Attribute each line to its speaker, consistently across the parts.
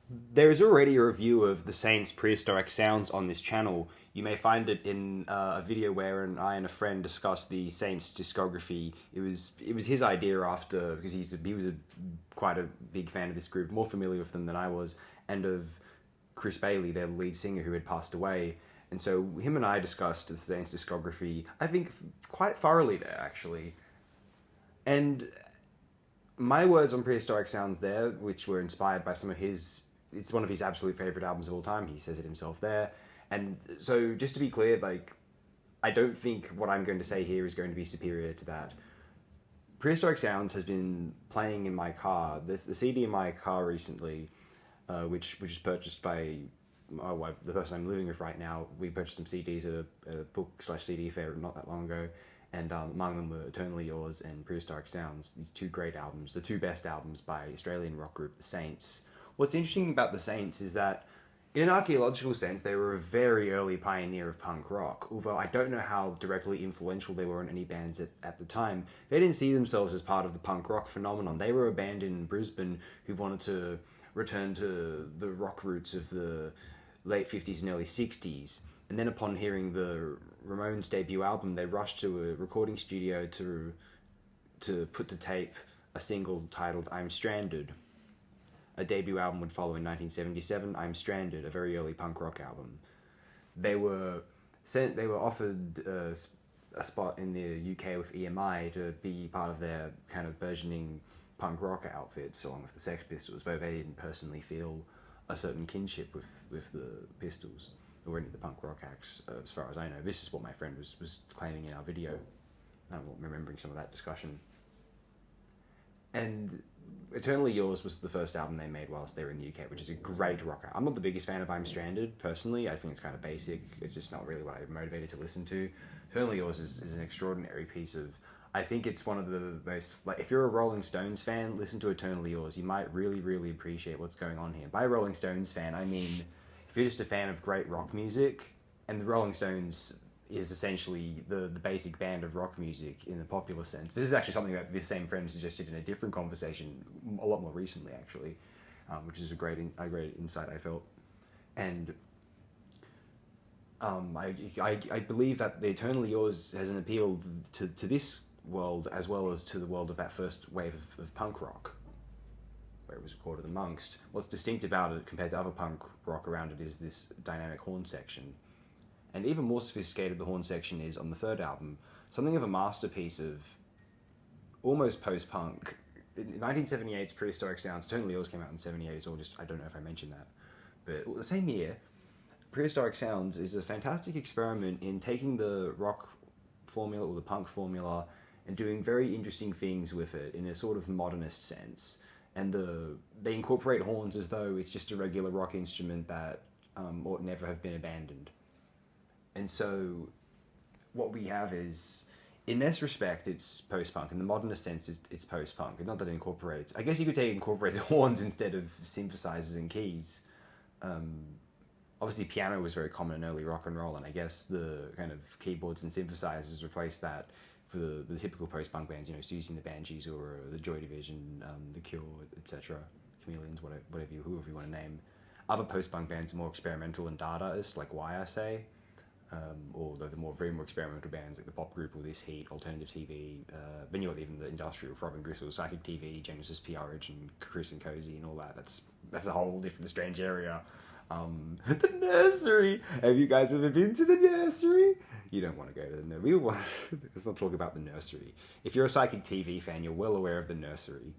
Speaker 1: There is already a review of the Saints' Prehistoric Sounds on this channel. You may find it in a video where I and a friend discussed the Saints' discography. It was his idea after, because he was quite a big fan of this group, more familiar with them than I was, and of Chris Bailey, their lead singer, who had passed away. And so him and I discussed the Saints' discography, I think, quite thoroughly there, actually. And my words on Prehistoric Sounds there, which were inspired by some of his... It's one of his absolute favourite albums of all time. He says it himself there. And so, just to be clear, like, I don't think what I'm going to say here is going to be superior to that. Prehistoric Sounds has been playing in my car. The CD in my car recently, which was purchased by the person I'm living with right now. We purchased some CDs at a book/CD fair not that long ago. And among them were Eternally Yours and Prehistoric Sounds. These two great albums, the two best albums by Australian rock group The Saints. What's interesting about the Saints is that, in an archaeological sense, they were a very early pioneer of punk rock, although I don't know how directly influential they were in any bands at the time. They didn't see themselves as part of the punk rock phenomenon. They were a band in Brisbane who wanted to return to the rock roots of the late 50s and early 60s. And then upon hearing the Ramones' debut album, they rushed to a recording studio to put to tape a single titled I'm Stranded. A debut album would follow in 1977, I'm Stranded, a very early punk rock album. They were offered a spot in the UK with EMI to be part of their kind of burgeoning punk rock outfits, along with the Sex Pistols, though they didn't personally feel a certain kinship with the Pistols or any of the punk rock acts, as far as I know. This is what my friend was claiming in our video. I'm remembering some of that discussion. And Eternally Yours was the first album they made whilst they were in the UK, which is a great rock album. I'm not the biggest fan of I'm Stranded, personally. I think it's kind of basic. It's just not really what I'm motivated to listen to. Eternally Yours is an extraordinary piece of... I think it's one of the most... Like, if you're a Rolling Stones fan, listen to Eternally Yours. You might really, really appreciate what's going on here. By a Rolling Stones fan, I mean... If you're just a fan of great rock music, and the Rolling Stones is essentially the basic band of rock music in the popular sense. This is actually something that this same friend suggested in a different conversation a lot more recently, actually, which is a great insight I felt. And I believe that the Eternally Yours has an appeal to this world as well as to the world of that first wave of punk rock, where it was recorded amongst. What's distinct about it compared to other punk rock around it is this dynamic horn section. And even more sophisticated the horn section is on the third album, something of a masterpiece of almost post-punk. In 1978's Prehistoric Sounds, Eternally Yours came out in 78 as well, just, I don't know if I mentioned that. But the same year, Prehistoric Sounds is a fantastic experiment in taking the rock formula or the punk formula and doing very interesting things with it in a sort of modernist sense. And they incorporate horns as though it's just a regular rock instrument that ought never have been abandoned. And so what we have is, in this respect, it's post-punk. In the modernist sense, it's post-punk. Not that it incorporates... I guess you could say it incorporated horns instead of synthesizers and keys. Obviously, piano was very common in early rock and roll, and I guess the kind of keyboards and synthesizers replaced that for the typical post-punk bands, you know, Susie and the Banshees or the Joy Division, the Cure, etc., Chameleons, whoever you want to name. Other post-punk bands are more experimental and Dadaist, like Why I Say, or the very more experimental bands like the pop group or This Heat, Alternative TV, then you got even the industrial, Robin Gristle, Psychic TV, Genesis, PRH, and Chris and Cozy and all that. That's a whole different strange area. The nursery. Have you guys ever been to the nursery? You don't want to go to the nursery. Let's not talk about the nursery. If you're a Psychic TV fan, you're well aware of the nursery.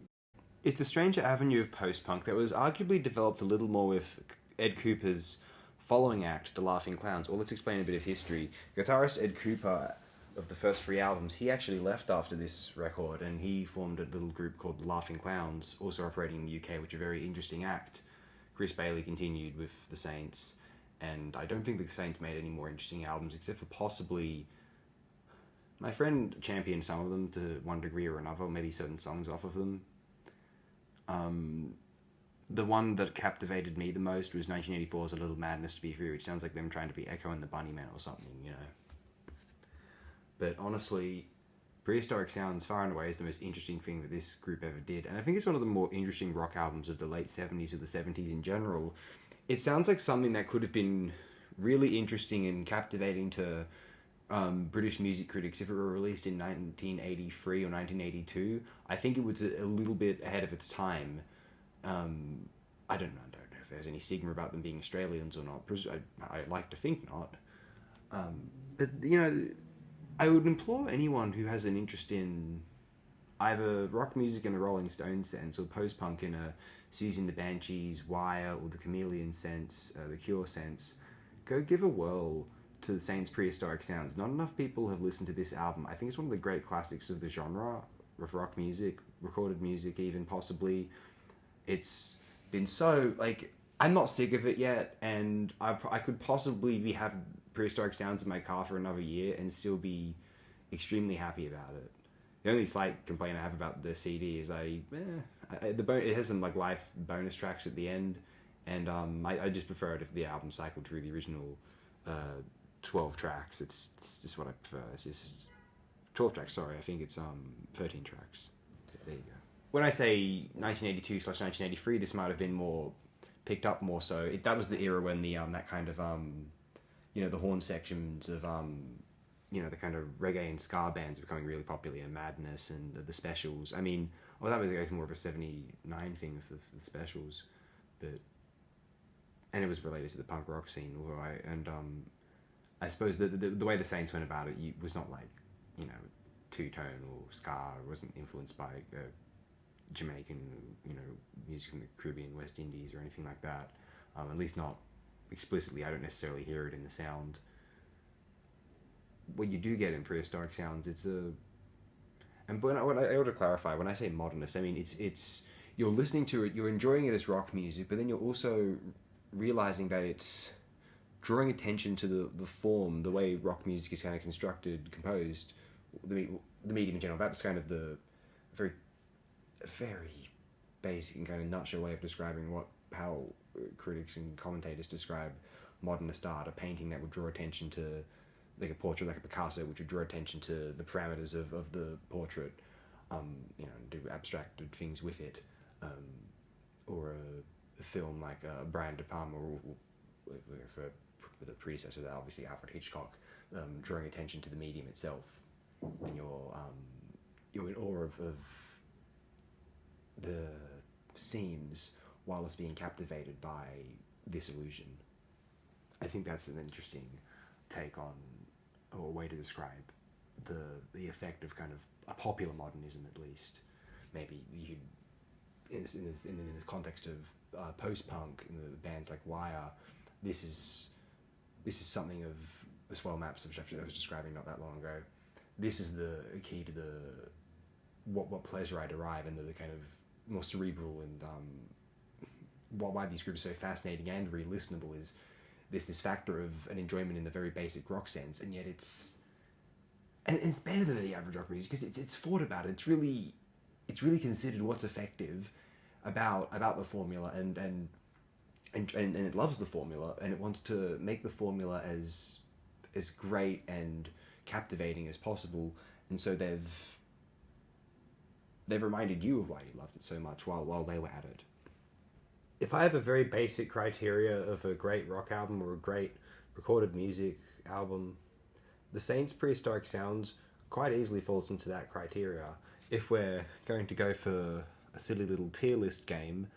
Speaker 1: It's a stranger avenue of post-punk that was arguably developed a little more with Ed Cooper's following act, The Laughing Clowns. Or let's explain a bit of history. Guitarist Ed Cooper, of the first three albums, he actually left after this record and he formed a little group called The Laughing Clowns, also operating in the UK, which is a very interesting act. Chris Bailey continued with the Saints, and I don't think the Saints made any more interesting albums, except for possibly... My friend championed some of them to one degree or another, maybe certain songs off of them. The one that captivated me the most was 1984's A Little Madness to Be Free, which sounds like them trying to be Echo and the Bunnymen or something, you know. But honestly, Prehistoric Sounds far and away is the most interesting thing that this group ever did, and I think it's one of the more interesting rock albums of the late 70s or the 70s in general. It sounds like something that could have been really interesting and captivating to British music critics if it were released in 1983 or 1982. I think it was a little bit ahead of its time. I don't know if there's any stigma about them being Australians or not. I like to think not. But, you know, I would implore anyone who has an interest in either rock music in the Rolling Stones sense or post-punk in a Susie and the Banshees, Wire, or the Chameleon sense, the Cure sense, go give a whirl to the Saints' Prehistoric Sounds. Not enough people have listened to this album. I think it's one of the great classics of the genre, of rock music, recorded music even, possibly. It's been so, like, I'm not sick of it yet, and I could possibly have Prehistoric Sounds in my car for another year and still be extremely happy about it. The only slight complaint I have about the CD is it has some like live bonus tracks at the end, and I just prefer it if the album cycled through the original 12 tracks. It's just what I prefer. It's just 12 tracks. Sorry, I think it's 13 tracks. There you go. When I say 1982/1983, this might have been more picked up more so. That was the era when the that kind of the horn sections of the kind of reggae and ska bands were becoming really popular, and Madness and the Specials. I mean, that was, I guess, more of a 79 thing for the Specials, and it was related to the punk rock scene. I suppose the way the Saints went about it was not like, two-tone or ska. It wasn't influenced by Jamaican, music from the Caribbean, West Indies, or anything like that. At least not explicitly. I don't necessarily hear it in the sound. What you do get in Prehistoric Sounds, but I ought to clarify, when I say modernist, I mean it's you're listening to it, you're enjoying it as rock music, but then you're also realizing that it's drawing attention to the form, the way rock music is kind of constructed, composed, the medium in general. That's kind of the very, very basic and kind of nutshell way of describing how critics and commentators describe modernist art, a painting that would draw attention to, like a portrait like a Picasso, which would draw attention to the parameters of the portrait, do abstracted things with it, or a film like Brian De Palma, or for the predecessor, that obviously Alfred Hitchcock, drawing attention to the medium itself, when you're in awe of the scenes while it's being captivated by this illusion. I think that's an interesting take on, or a way to describe the effect of kind of a popular modernism, at least. Maybe you in the context of post-punk, the bands like Wire, this is something of the Swell Maps, which I was describing not that long ago. This is the key to what pleasure I derive, and the kind of more cerebral and why these groups are so fascinating and re-listenable is there's this factor of an enjoyment in the very basic rock sense, and yet it's better than the average rock music because it's thought about. It's really considered what's effective about the formula, and it loves the formula, and it wants to make the formula as great and captivating as possible, and so they've reminded you of why you loved it so much while they were at it. If I have a very basic criteria of a great rock album or a great recorded music album, the Saints' Prehistoric Sounds quite easily falls into that criteria. If we're going to go for a silly little tier list game,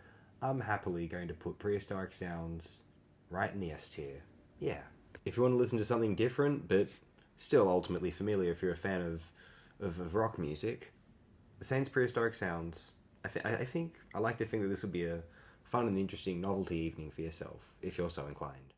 Speaker 1: I'm happily going to put Prehistoric Sounds right in the S tier. Yeah. If you want to listen to something different, but still ultimately familiar if you're a fan of rock music, the Saints' Prehistoric Sounds, I like to think that this will be a fun and interesting novelty evening for yourself, if you're so inclined.